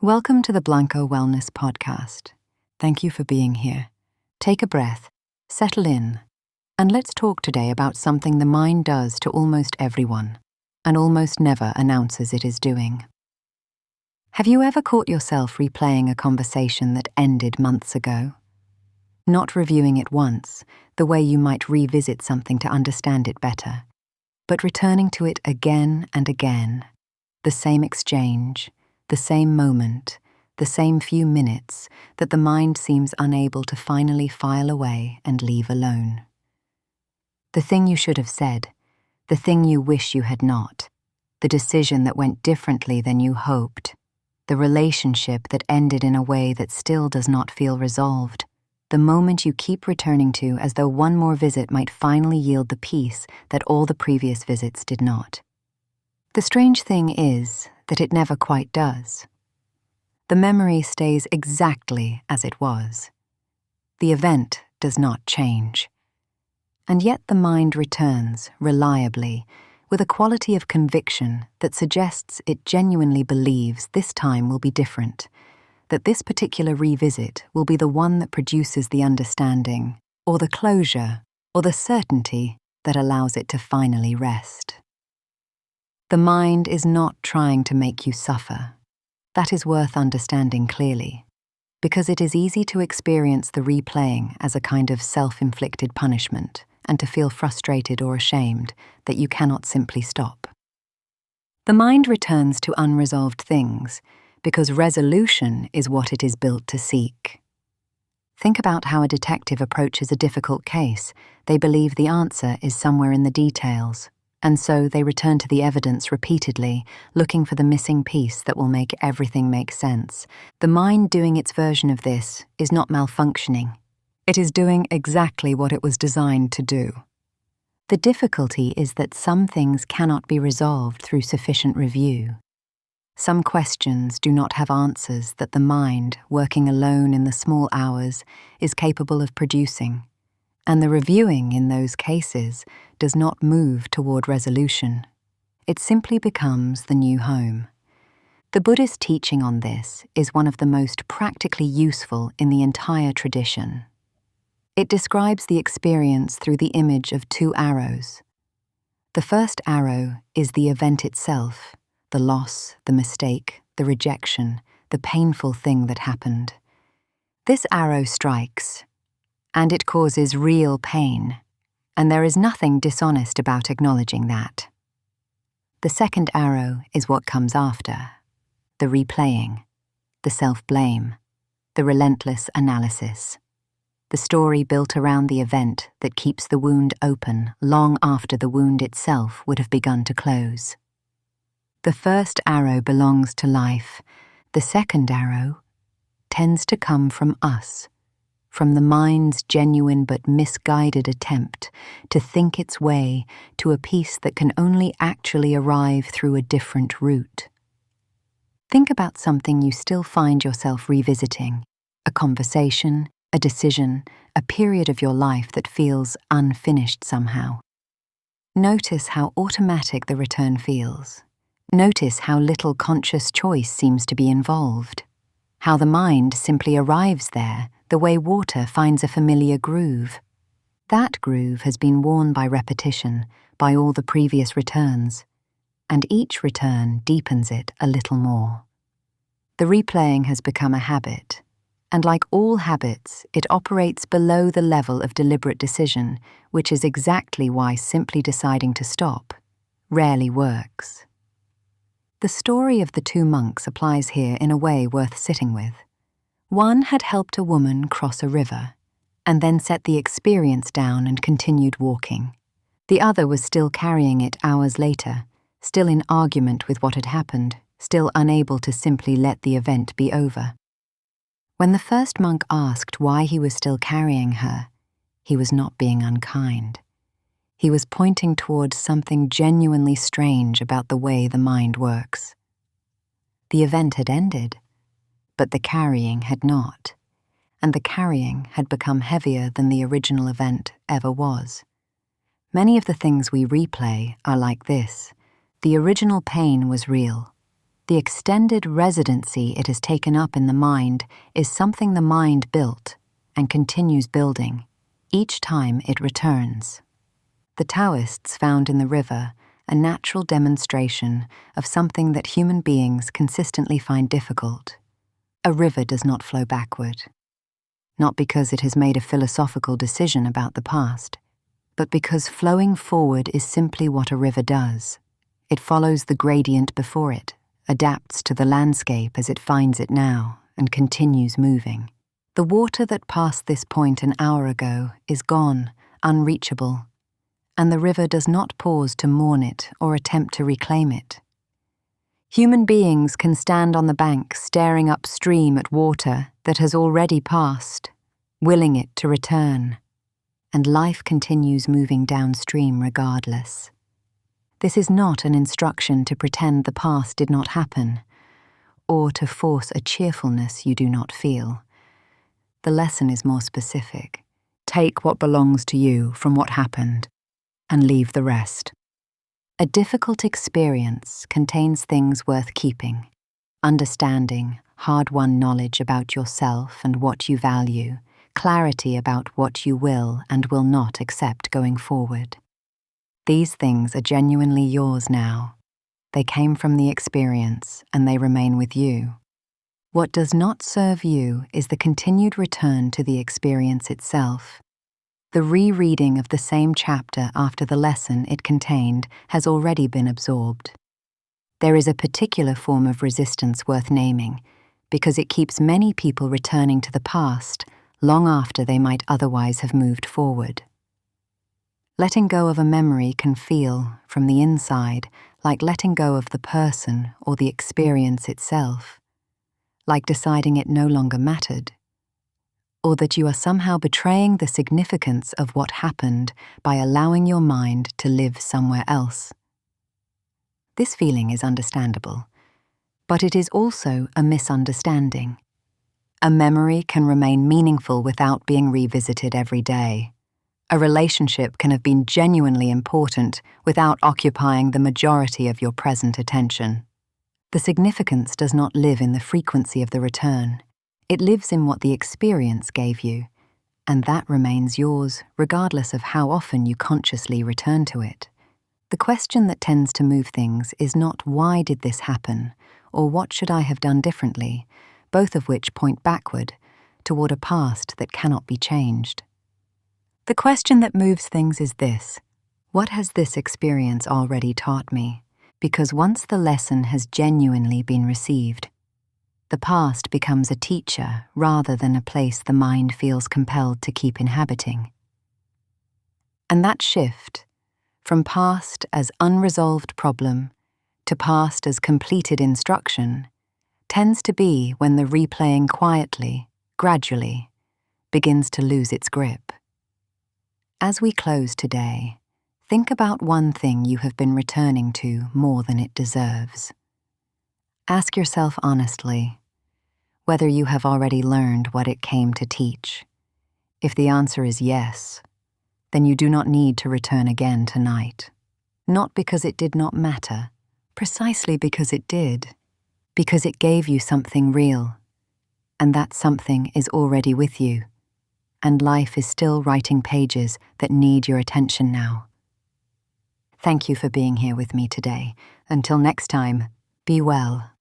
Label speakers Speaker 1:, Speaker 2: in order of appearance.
Speaker 1: Welcome to the Blanco Wellness Podcast. Thank you for being here. Take a breath, settle in, and let's talk today about something the mind does to almost everyone, and almost never announces it is doing. Have you ever caught yourself replaying a conversation that ended months ago? Not reviewing it once, the way you might revisit something to understand it better, but returning to it again and again, the same exchange, the same moment, the same few minutes that the mind seems unable to finally file away and leave alone. The thing you should have said, the thing you wish you had not, the decision that went differently than you hoped, the relationship that ended in a way that still does not feel resolved, the moment you keep returning to as though one more visit might finally yield the peace that all the previous visits did not. The strange thing is that it never quite does. The memory stays exactly as it was. The event does not change. And yet the mind returns reliably with a quality of conviction that suggests it genuinely believes this time will be different, that this particular revisit will be the one that produces the understanding, or the closure, or the certainty that allows it to finally rest. The mind is not trying to make you suffer. That is worth understanding clearly, because it is easy to experience the replaying as a kind of self-inflicted punishment and to feel frustrated or ashamed that you cannot simply stop. The mind returns to unresolved things because resolution is what it is built to seek. Think about how a detective approaches a difficult case. They believe the answer is somewhere in the details, and so they return to the evidence repeatedly, looking for the missing piece that will make everything make sense. The mind doing its version of this is not malfunctioning. It is doing exactly what it was designed to do. The difficulty is that some things cannot be resolved through sufficient review. Some questions do not have answers that the mind, working alone in the small hours, is capable of producing. And the reviewing in those cases does not move toward resolution. It simply becomes the new home. The Buddhist teaching on this is one of the most practically useful in the entire tradition. It describes the experience through the image of two arrows. The first arrow is the event itself, the loss, the mistake, the rejection, the painful thing that happened. This arrow strikes, and it causes real pain, and there is nothing dishonest about acknowledging that. The second arrow is what comes after, the replaying, the self-blame, the relentless analysis, the story built around the event that keeps the wound open long after the wound itself would have begun to close. The first arrow belongs to life. The second arrow tends to come from us, from the mind's genuine but misguided attempt to think its way to a peace that can only actually arrive through a different route. Think about something you still find yourself revisiting, a conversation, a decision, a period of your life that feels unfinished somehow. Notice how automatic the return feels. Notice how little conscious choice seems to be involved. How the mind simply arrives there the way water finds a familiar groove. That groove has been worn by repetition, by all the previous returns, and each return deepens it a little more. The replaying has become a habit, and like all habits, it operates below the level of deliberate decision, which is exactly why simply deciding to stop rarely works. The story of the two monks applies here in a way worth sitting with. One had helped a woman cross a river, and then set the experience down and continued walking. The other was still carrying it hours later, still in argument with what had happened, still unable to simply let the event be over. When the first monk asked why he was still carrying her, he was not being unkind. He was pointing towards something genuinely strange about the way the mind works. The event had ended, but the carrying had not, and the carrying had become heavier than the original event ever was. Many of the things we replay are like this. The original pain was real. The extended residency it has taken up in the mind is something the mind built and continues building each time it returns. The Taoists found in the river a natural demonstration of something that human beings consistently find difficult. A river does not flow backward, not because it has made a philosophical decision about the past, but because flowing forward is simply what a river does. It follows the gradient before it, adapts to the landscape as it finds it now, and continues moving. The water that passed this point an hour ago is gone, unreachable, and the river does not pause to mourn it or attempt to reclaim it. Human beings can stand on the bank staring upstream at water that has already passed, willing it to return, and life continues moving downstream regardless. This is not an instruction to pretend the past did not happen, or to force a cheerfulness you do not feel. The lesson is more specific. Take what belongs to you from what happened, and leave the rest. A difficult experience contains things worth keeping: understanding, hard-won knowledge about yourself and what you value, clarity about what you will and will not accept going forward. These things are genuinely yours now. They came from the experience and they remain with you. What does not serve you is the continued return to the experience itself. The rereading of the same chapter after the lesson it contained has already been absorbed. There is a particular form of resistance worth naming, because it keeps many people returning to the past long after they might otherwise have moved forward. Letting go of a memory can feel, from the inside, like letting go of the person or the experience itself, like deciding it no longer mattered, or that you are somehow betraying the significance of what happened by allowing your mind to live somewhere else. This feeling is understandable, but it is also a misunderstanding. A memory can remain meaningful without being revisited every day. A relationship can have been genuinely important without occupying the majority of your present attention. The significance does not live in the frequency of the return. It lives in what the experience gave you, and that remains yours regardless of how often you consciously return to it. The question that tends to move things is not why did this happen, or what should I have done differently, both of which point backward, toward a past that cannot be changed. The question that moves things is this: what has this experience already taught me? Because once the lesson has genuinely been received, the past becomes a teacher rather than a place the mind feels compelled to keep inhabiting. And that shift, from past as unresolved problem to past as completed instruction, tends to be when the replaying quietly, gradually, begins to lose its grip. As we close today, think about one thing you have been returning to more than it deserves. Ask yourself honestly whether you have already learned what it came to teach. If the answer is yes, then you do not need to return again tonight. Not because it did not matter, precisely because it did, because it gave you something real, and that something is already with you, and life is still writing pages that need your attention now. Thank you for being here with me today. Until next time, be well.